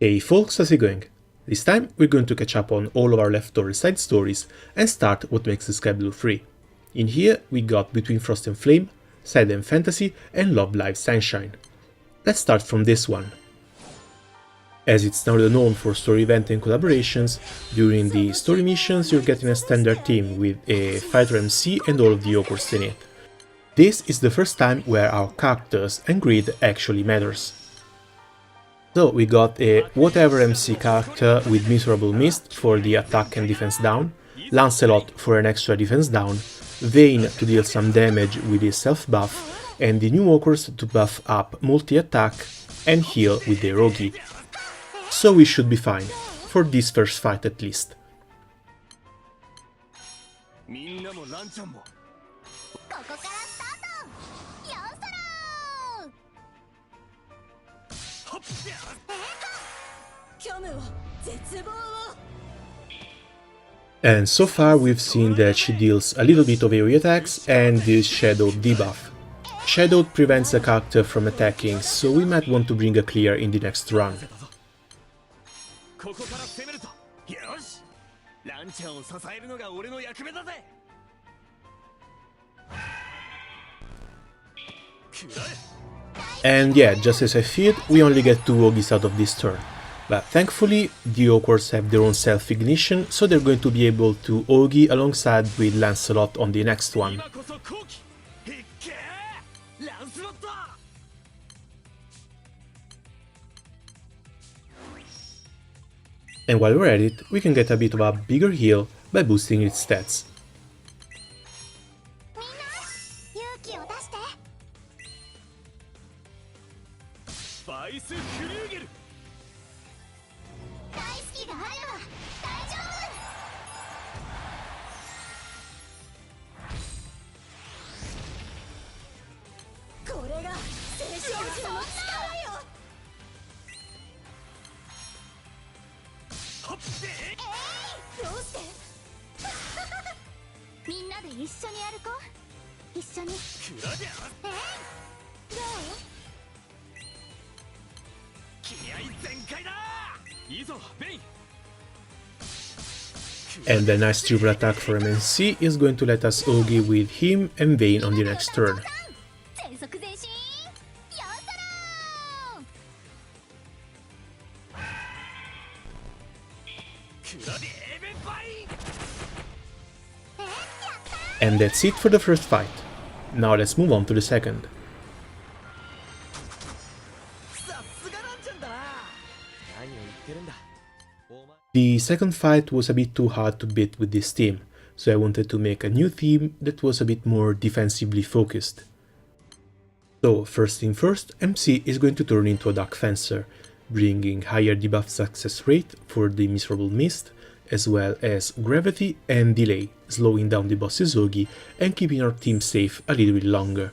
Hey folks, how's it going? This time we're going to catch up on all of our leftover side stories and start what makes this Granblue free. In here we got Between Frost and Flame, Side and Fantasy and Love Live Sunshine. Let's start from this one. As it's now known for story event and collaborations, during the story missions you're getting a standard team with a fighter MC and all of the Yokers in it. This is the first time where our characters and grid actually matters. So we got a whatever MC character with Miserable Mist for the attack and defense down, Lancelot for an extra defense down, Vayne to deal some damage with his self buff, and the new walkers to buff up multi-attack and heal with their Rogi. So we should be fine, for this first fight at least. And so far we've seen that she deals a little bit of AoE attacks and this Shadowed debuff. Shadowed prevents a character from attacking, so we might want to bring a clear in the next run. And yeah, just as I feared, we only get 2 Ogis out of this turn. But thankfully, the Awkwards have their own self-ignition, so they're going to be able to Ogi alongside with Lancelot on the next one. And while we're at it, we can get a bit of a bigger heal by boosting its stats. And the nice triple attack for MNC is going to let us Ogi with him and Vayne on the next turn. And that's it for the first fight. Now let's move on to the second. The second fight was a bit too hard to beat with this team, so I wanted to make a new team that was a bit more defensively focused. So first thing first, MC is going to turn into a Dark Fencer, bringing higher debuff success rate for the Miserable Mist, as well as Gravity and Delay, slowing down the boss's Ogi and keeping our team safe a little bit longer.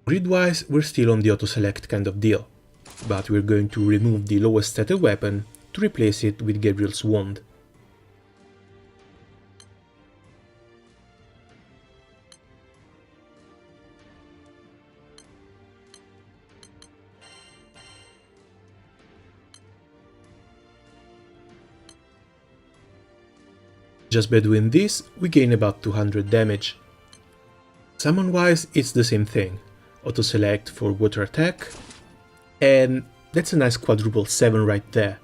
Grid-wise, we're still on the auto-select kind of deal, but we're going to remove the lowest stated weapon to replace it with Gabriel's wand. Just by doing this, we gain about 200 damage. Summon-wise, it's the same thing. Auto-select for water attack, and that's a nice quadruple 7 right there.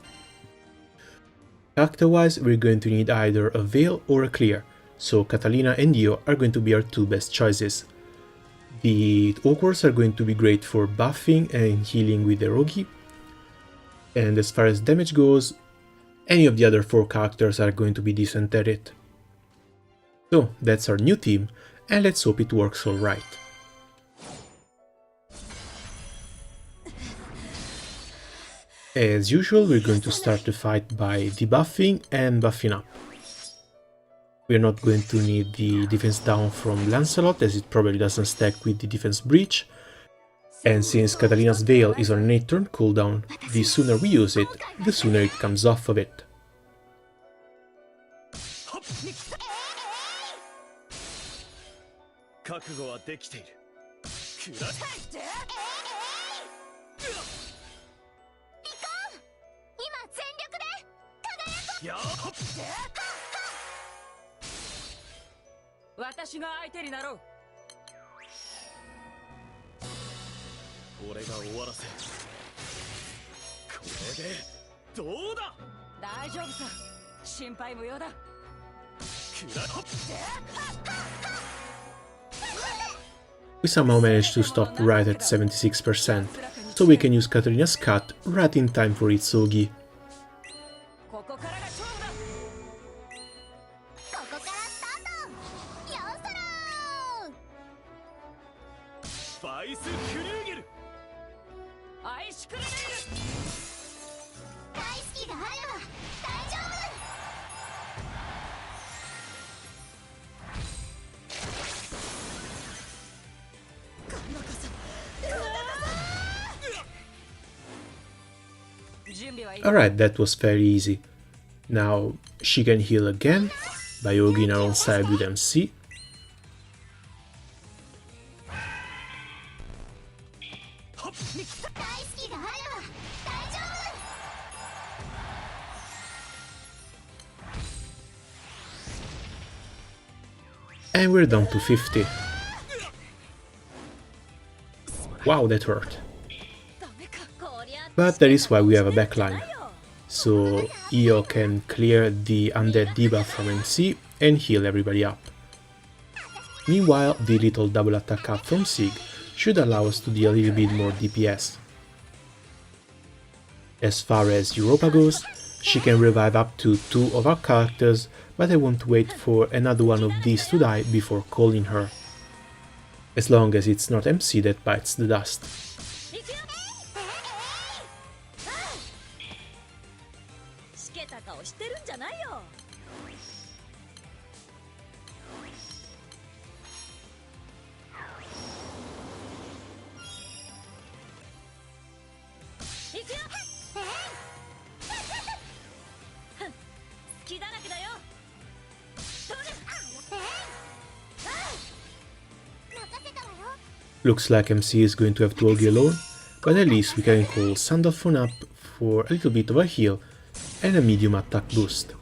Character-wise, we're going to need either a Veil or a Clear, so Catalina and Dio are going to be our 2 best choices. The Awkwards are going to be great for buffing and healing with their Rogi, and as far as damage goes, any of the other 4 characters are going to be decent at it. So that's our new team, and let's hope it works alright. As usual, we're going to start the fight by debuffing and buffing up. We're not going to need the defense down from Lancelot, as it probably doesn't stack with the defense breach. And since Catalina's Veil is on an 8-turn cooldown, the sooner we use it, the sooner it comes off of it. We somehow managed to stop right at 76%, so we can use Katarina's cut right in time for Itsugi. Alright, that was very easy. Now she can heal again by hogging her own side with MC. And we're down to 50. Wow, that hurt. But that is why we have a backline. So Io can clear the undead debuff from MC and heal everybody up. Meanwhile, the little double attack up from Sig should allow us to deal a little bit more DPS. As far as Europa goes, she can revive up to 2 of our characters, but I want to wait for another one of these to die before calling her. As long as it's not MC that bites the dust. Looks like MC is going to have to argue alone, but at least we can call Sandalphon up for a little bit of a heal and a medium attack boost.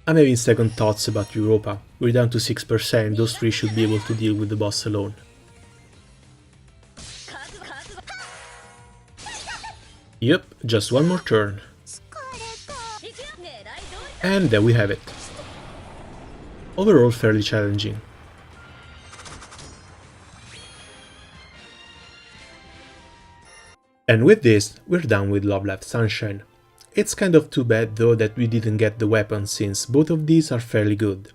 I'm having second thoughts about Europa. We're down to 6%, those 3 should be able to deal with the boss alone. Yep, just one more turn. And there we have it. Overall fairly challenging. And with this, we're done with Love Live Sunshine. It's kind of too bad though that we didn't get the weapons, since both of these are fairly good.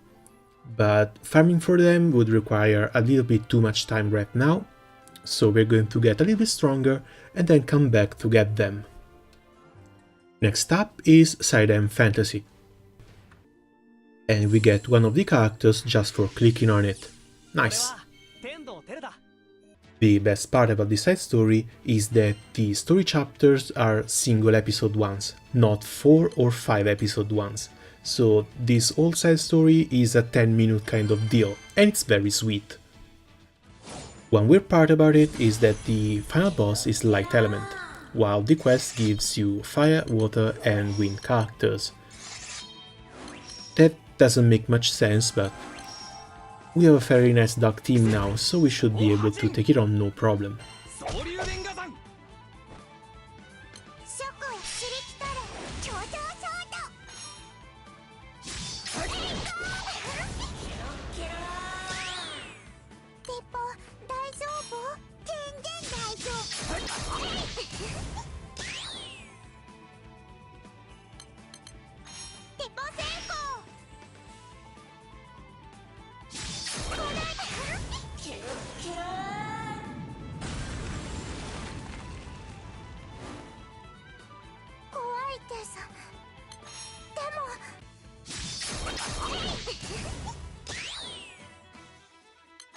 But farming for them would require a little bit too much time right now, so we're going to get a little bit stronger and then come back to get them. Next up is Side M Fantasy. And we get one of the characters just for clicking on it. Nice! The best part about this side story is that the story chapters are single episode ones, not 4 or 5 episode ones. So this whole side story is a 10-minute kind of deal, and it's very sweet. One weird part about it is that the final boss is light element, while the quest gives you fire, water and wind characters. That doesn't make much sense, but we have a very nice dark team now, so we should be able to take it on no problem.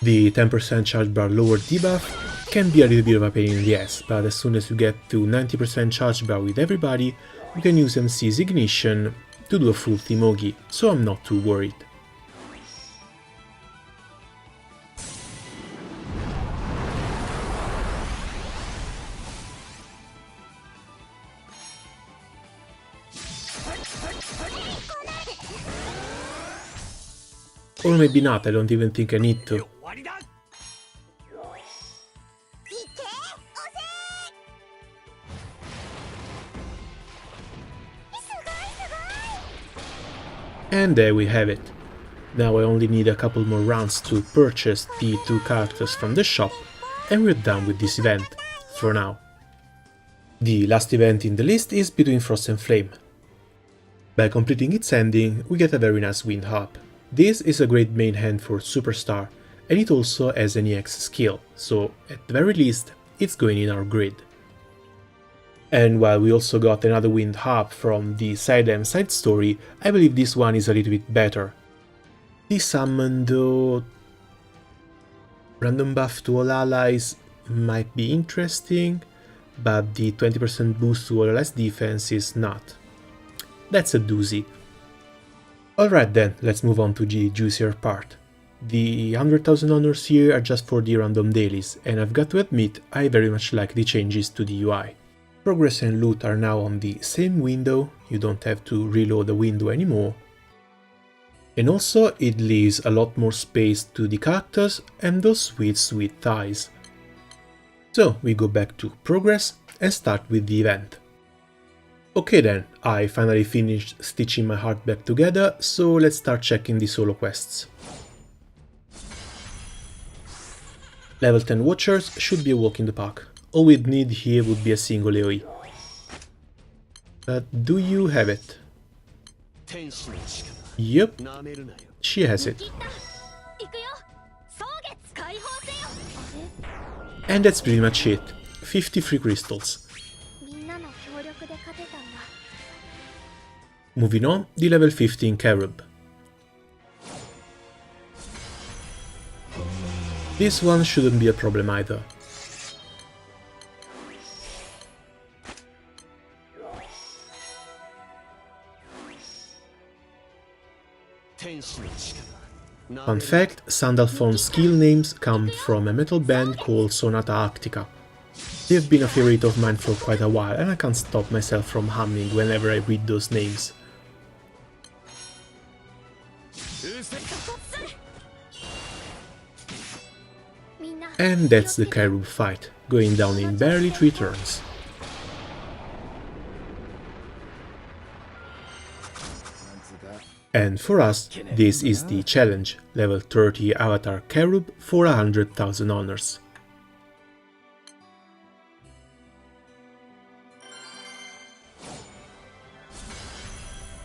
The 10% charge bar lower debuff can be a little bit of a pain in the ass, but as soon as you get to 90% charge bar with everybody, you can use MC's Ignition to do a full Timogi, so I'm not too worried. Or maybe not, I don't even think I need to. And there we have it. Now I only need a couple more rounds to purchase the 2 characters from the shop, and we're done with this event, for now. The last event in the list is Between Frost and Flame. By completing its ending, we get a very nice Wind Harp. This is a great main hand for Superstar, and it also has an EX skill, so at the very least, it's going in our grid. And while we also got another Wind Harp from the Side M side story, I believe this one is a little bit better. The summon, though, random buff to all allies might be interesting, but the 20% boost to all allies defense is not. That's a doozy. Alright then, let's move on to the juicier part. The 100,000 honors here are just for the random dailies, and I've got to admit I very much like the changes to the UI. Progress and loot are now on the same window, you don't have to reload the window anymore. And also it leaves a lot more space to the characters and those sweet thighs. So we go back to progress and start with the event. Okay then, I finally finished stitching my heart back together, so let's start checking the solo quests. Level 10 Watchers should be a walk in the park. All we'd need here would be a single AoE. But do you have it? Yep, she has it. And that's pretty much it. 53 crystals. Moving on, the level 15 Cherub. This one shouldn't be a problem either. Fun fact, Sandalphon's skill names come from a metal band called Sonata Arctica. They've been a favorite of mine for quite a while, and I can't stop myself from humming whenever I read those names. And that's the Cherub fight, going down in barely 3 turns. And for us, this is the challenge, level 30 Avatar Cherub for 100,000 honors.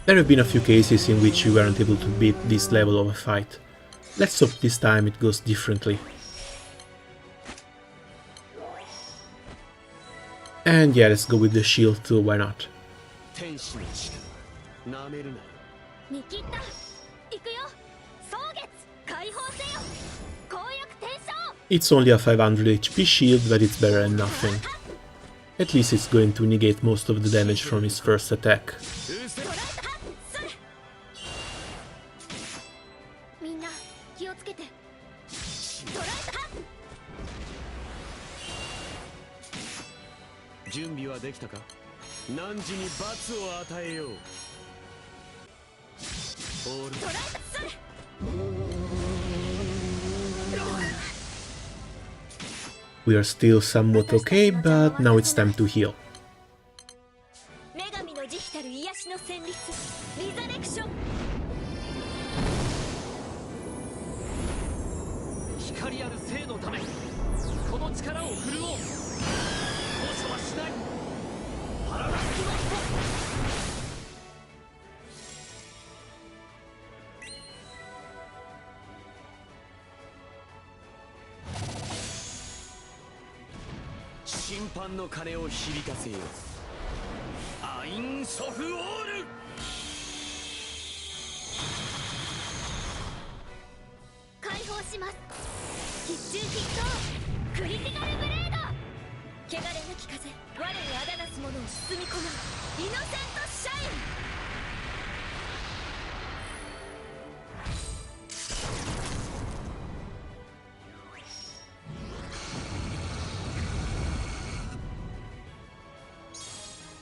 There have been a few cases in which you weren't able to beat this level of a fight. Let's hope this time it goes differently. And yeah, let's go with the shield too, why not? It's only a 500 HP shield, but it's better than nothing. At least it's going to negate most of the damage from his first attack. We are still somewhat okay, but now it's time to heal.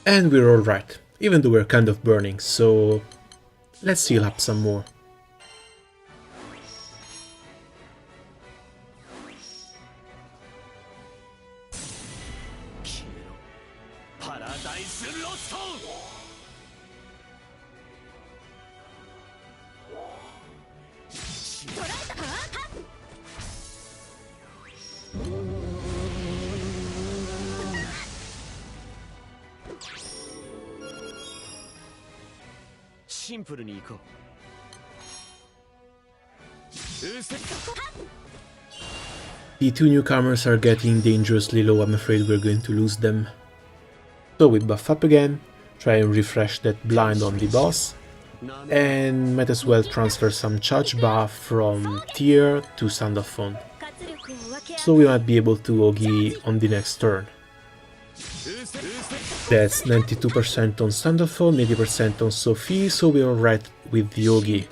And we're alright, even though we're kind of burning, so let's heal up some more. The two newcomers are getting dangerously low, I'm afraid we're going to lose them. So we buff up again, try and refresh that blind on the boss, and might as well transfer some charge buff from Tier to Sound of Phone. So we might be able to Ogi on the next turn. That's 92% on Sound of Phone, 80% on Sophie, so we're alright with the Ogi.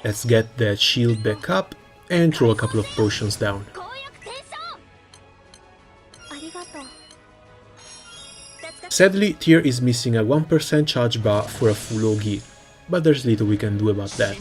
Let's get that shield back up and throw a couple of potions down. Sadly, Tyr is missing a 1% charge bar for a full Ogi, but there's little we can do about that.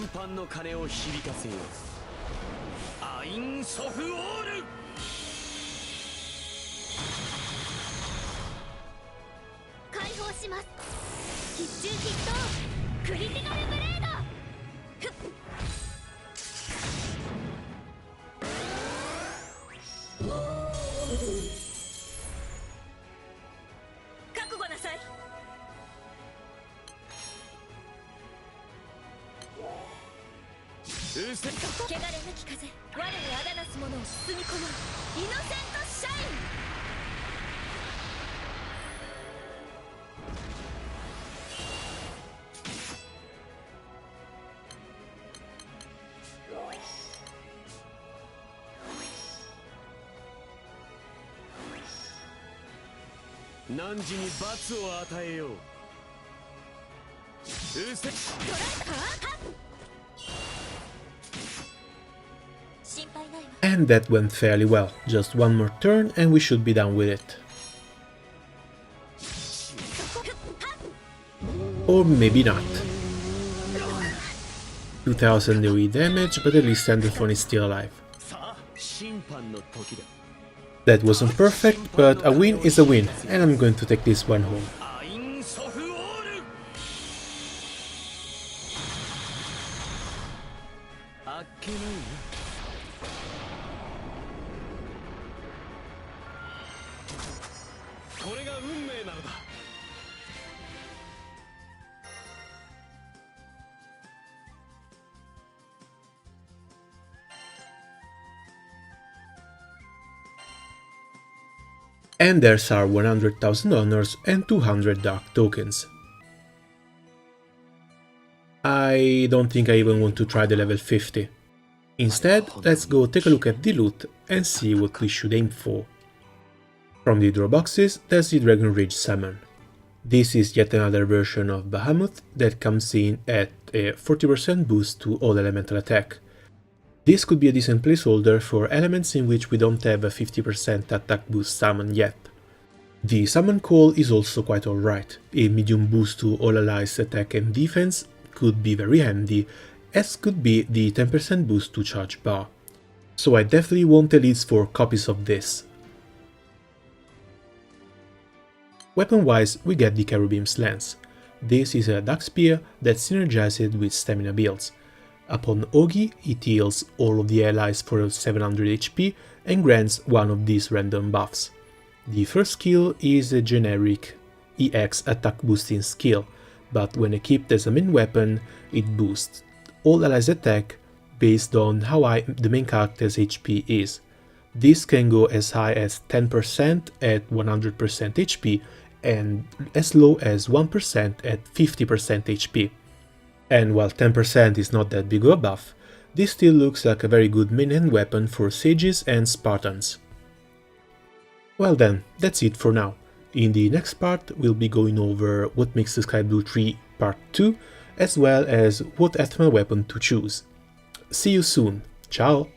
And that went fairly well. Just one more turn and we should be done with it. Or maybe not. 2000 AoE damage, but at least Thunderphone is still alive. That wasn't perfect, but a win is a win, and I'm going to take this one home. And there's our 100,000 honors and 200 dark tokens. I don't think I even want to try the level 50. Instead, let's go take a look at the loot and see what we should aim for. From the draw boxes, there's the Dragon Rage summon. This is yet another version of Bahamut that comes in at a 40% boost to all elemental attack. This could be a decent placeholder for elements in which we don't have a 50% attack boost summon yet. The summon call is also quite alright. A medium boost to all allies attack and defense could be very handy, as could be the 10% boost to charge bar. So I definitely want elites for copies of this. Weapon-wise, we get the Cherubim's Lance. This is a Dark Spear that's synergized with stamina builds. Upon Ogi, it heals all of the allies for 700 HP and grants one of these random buffs. The first skill is a generic EX attack boosting skill, but when equipped as a main weapon, it boosts all allies' attack based on how high the main character's HP is. This can go as high as 10% at 100% HP and as low as 1% at 50% HP. And while 10% is not that big of a buff, this still looks like a very good main-hand weapon for sages and Spartans. Well then, that's it for now. In the next part we'll be going over what makes the Skyblue 3 Part 2, as well as what Ethma weapon to choose. See you soon, ciao!